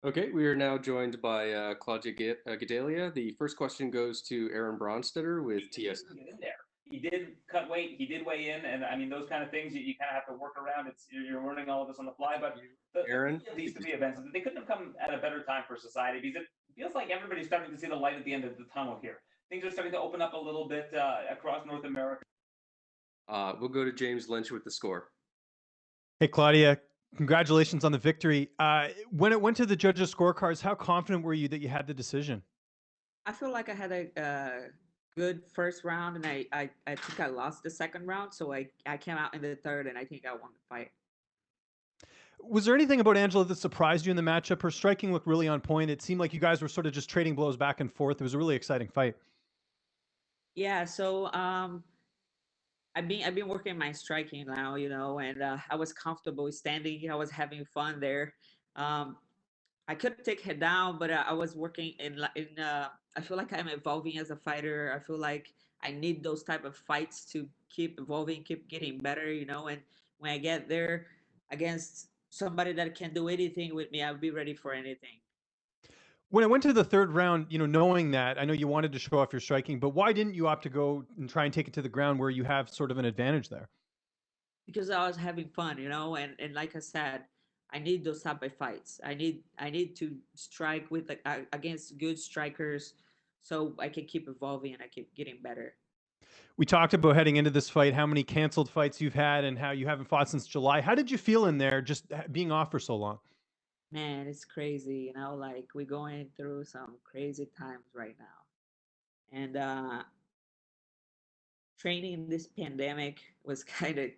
Okay, we are now joined by Claudia Gadelha. The first question goes to Aaron Bronstetter with He did TSN. get in there. He did cut weight. He did weigh in, and I mean those kind of things you kind of have to work around. You're learning all of this on the fly. But the Aaron, beauty of these three events is that they couldn't have come at a better time for society because it feels like everybody's starting to see the light at the end of the tunnel here. Things are starting to open up a little bit across North America. we'll go to James Lynch with the score. Hey, Claudia, congratulations on the victory. When it went to the judges' scorecards, how confident were you that you had the decision? I feel like I had a good first round, and I think I lost the second round, so I came out in the third, and I think I won the fight. Was there anything about Angela that surprised you in the matchup? Her striking looked really on point. It seemed like you guys were sort of just trading blows back and forth. It was a really exciting fight. Yeah, so I've been working my striking now, and I was comfortable standing. I was having fun there. Um, I couldn't take her down, but I was working in. I feel like I'm evolving as a fighter. I feel like I need those type of fights to keep evolving, keep getting better, And when I get there against somebody that can do anything with me, I'll be ready for anything. When it went to the third round, knowing that, I know you wanted to show off your striking, but why didn't you opt to go and try and take it to the ground where you have sort of an advantage there? Because I was having fun, and like I said, I need those type of fights. I need to strike with against good strikers, so I can keep evolving and I keep getting better. We talked about heading into this fight, how many canceled fights you've had and how you haven't fought since July. How did you feel in there just being off for so long? Man, it's crazy, like we're going through some crazy times right now. And training this pandemic was kind of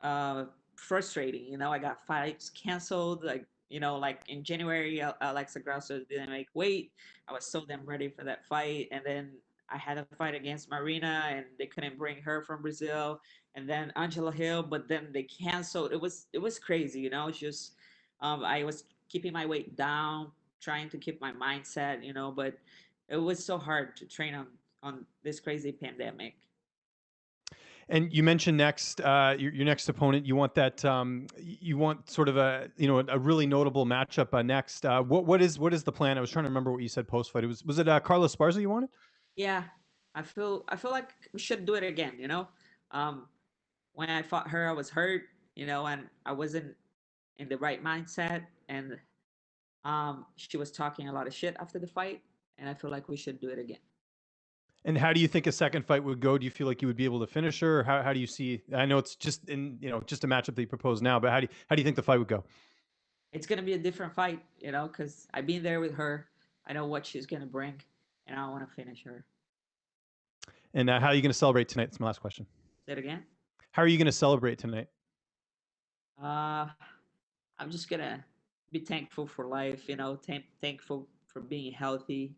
uh frustrating. I got fights canceled, like in January, Alexa Grasso didn't make weight. I was so damn ready for that fight, and then I had a fight against Marina, and they couldn't bring her from Brazil, and then Angela Hill, but then they canceled. It was crazy. It's just I was keeping my weight down, trying to keep my mindset, but it was so hard to train on this crazy pandemic. And you mentioned next, your next opponent. You want that. You want sort of a really notable matchup next. What is the plan? I was trying to remember what you said post fight. Was it Carlos Esparza you wanted? Yeah, I feel like we should do it again. Um, when I fought her, I was hurt, and I wasn't in the right mindset, and she was talking a lot of shit after the fight, and I feel like we should do it again. And how do you think a second fight would go? Do you feel like you would be able to finish her? Or how do you see? I know it's just just a matchup that you propose now, but how do you think the fight would go? It's gonna be a different fight, because I've been there with her. I know what she's gonna bring, and I want to finish her. And how are you going to celebrate tonight? That's my last question. Say it again. How are you going to celebrate tonight? Uh, I'm just gonna be thankful for life, thankful for being healthy.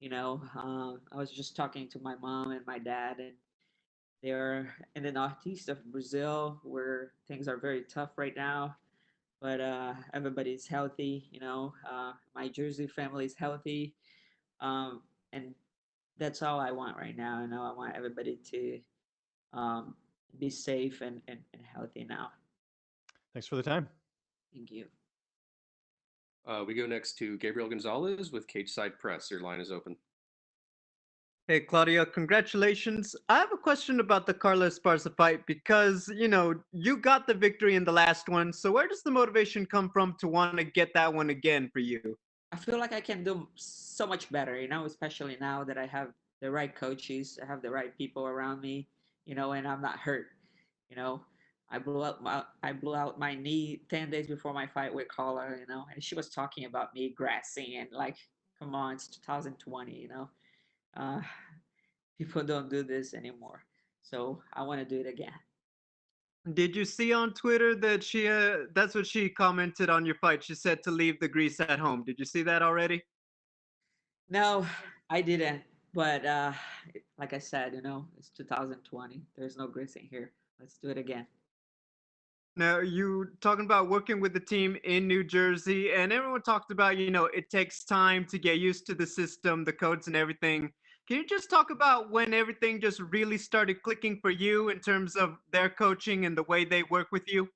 I was just talking to my mom and my dad, and they're in the northeast of Brazil where things are very tough right now. But everybody's healthy, my Jersey family is healthy, and that's all I want right now. I want everybody to um, be safe and healthy now. Thanks for the time. Thank you. We go next to Gabriel Gonzalez with Cage Side Press. Your line is open. Hey, Claudia, congratulations. I have a question about the Carlos Esparza fight because, you got the victory in the last one. So where does the motivation come from to want to get that one again for you? I feel like I can do so much better, especially now that I have the right coaches, I have the right people around me, and I'm not hurt. You know, I blew out my knee 10 days before my fight with Carla, and she was talking about me grassing and like, come on, it's 2020, uh, people don't do this anymore, so I want to do it again. Did you see on Twitter that that's what she commented on your fight? She said to leave the grease at home. Did you see that already? No, I didn't. But like I said, it's 2020. There's no grace in here. Let's do it again. Now, you talking about working with the team in New Jersey, and everyone talked about, it takes time to get used to the system, the codes, and everything. Can you just talk about when everything just really started clicking for you in terms of their coaching and the way they work with you?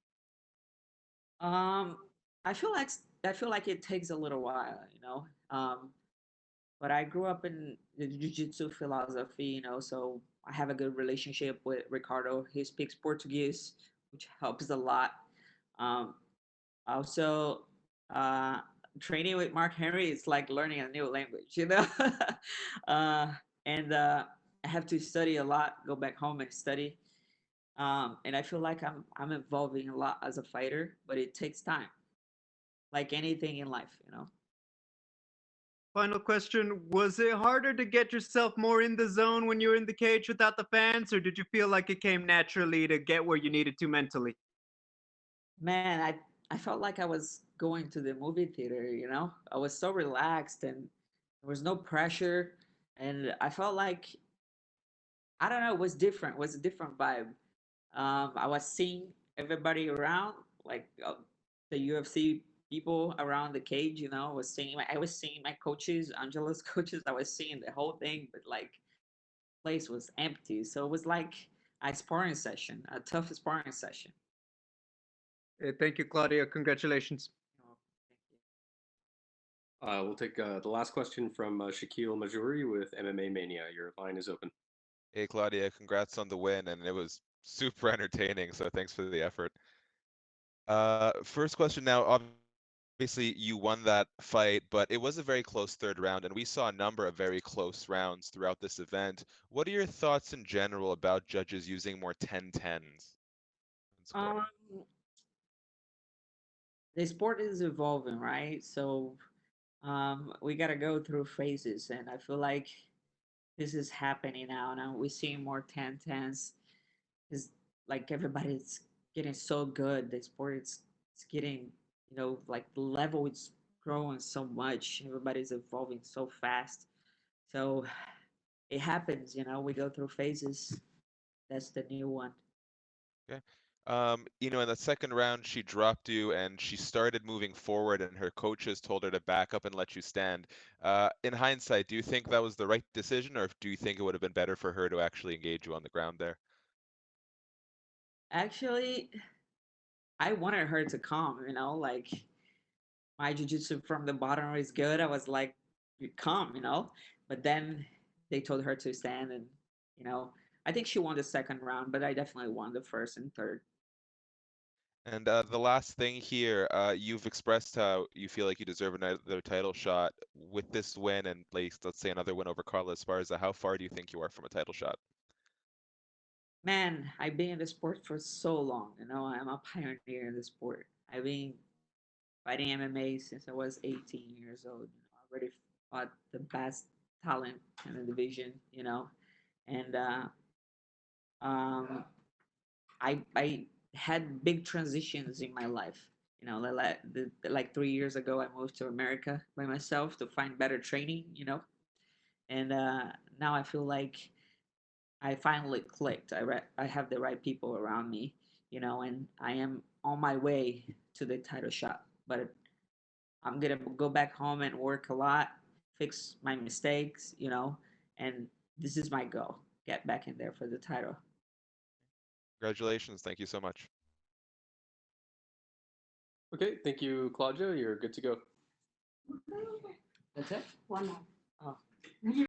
Um, I feel like I feel like it takes a little while, you know. But I grew up in the jiu-jitsu philosophy, you know, so I have a good relationship with Ricardo. He speaks Portuguese, which helps a lot. Um, Also, uh, training with Mark Henry is like learning a new language, you know. uh, and I have to study a lot, go back home and study. And I feel like I'm evolving a lot as a fighter, but it takes time, like anything in life, you know. Final question: was it harder to get yourself more in the zone when you were in the cage without the fans, or did you feel like it came naturally to get where you needed to mentally? Man, I felt like I was going to the movie theater, you know. I was so relaxed and there was no pressure, and I felt like I don't know, it was different. It was a different vibe. I was seeing everybody around, like the UFC people around the cage. You know, I was seeing my coaches, Angela's coaches. I was seeing the whole thing, but like, place was empty. So it was like a sparring session, a tough sparring session. Thank you, Claudia. Congratulations. You know, thank you. We'll take the last question from Shaquille Majuri with MMA Mania. Your line is open. Hey Claudia, congrats on the win, and it was super entertaining, so thanks for the effort. First question now, obviously you won that fight, but it was a very close third round, and we saw a number of very close rounds throughout this event. What are your thoughts in general about judges using more 10-10s? Um, the sport is evolving, right? So we got to go through phases, and I feel like this is happening now. Now we're seeing more 10-10s. Is like everybody's getting so good. The sport is it's getting, you know, like the level is growing so much. Everybody's evolving so fast. So it happens, you know, we go through phases. That's the new one. Okay. In the second round, she dropped you and she started moving forward, and her coaches told her to back up and let you stand. In hindsight, do you think that was the right decision, or do you think it would have been better for her to actually engage you on the ground there? Actually, I wanted her to come, you know, like my jiu-jitsu from the bottom is good. I was like, you come, you know. But then they told her to stand, and you know, I think she won the second round, but I definitely won the first and third. And the last thing here, you've expressed how you feel like you deserve another title shot with this win, and let's say another win over Carlos Esparza. How far do you think you are from a title shot? Man, I've been in the sport for so long. You know, I'm a pioneer in the sport. I've been fighting MMA since I was 18 years old. You know, I already fought the best talent in the division. You know, and um, I had big transitions in my life. You know, like 3 years ago, I moved to America by myself to find better training. You know, and now I feel like I finally clicked. I have the right people around me, you know, and I am on my way to the title shot. But I'm gonna go back home and work a lot, fix my mistakes, you know, and this is my goal: get back in there for the title. Congratulations. Thank you so much. Okay, thank you, Claudia. You're good to go. That's it. One more. Oh.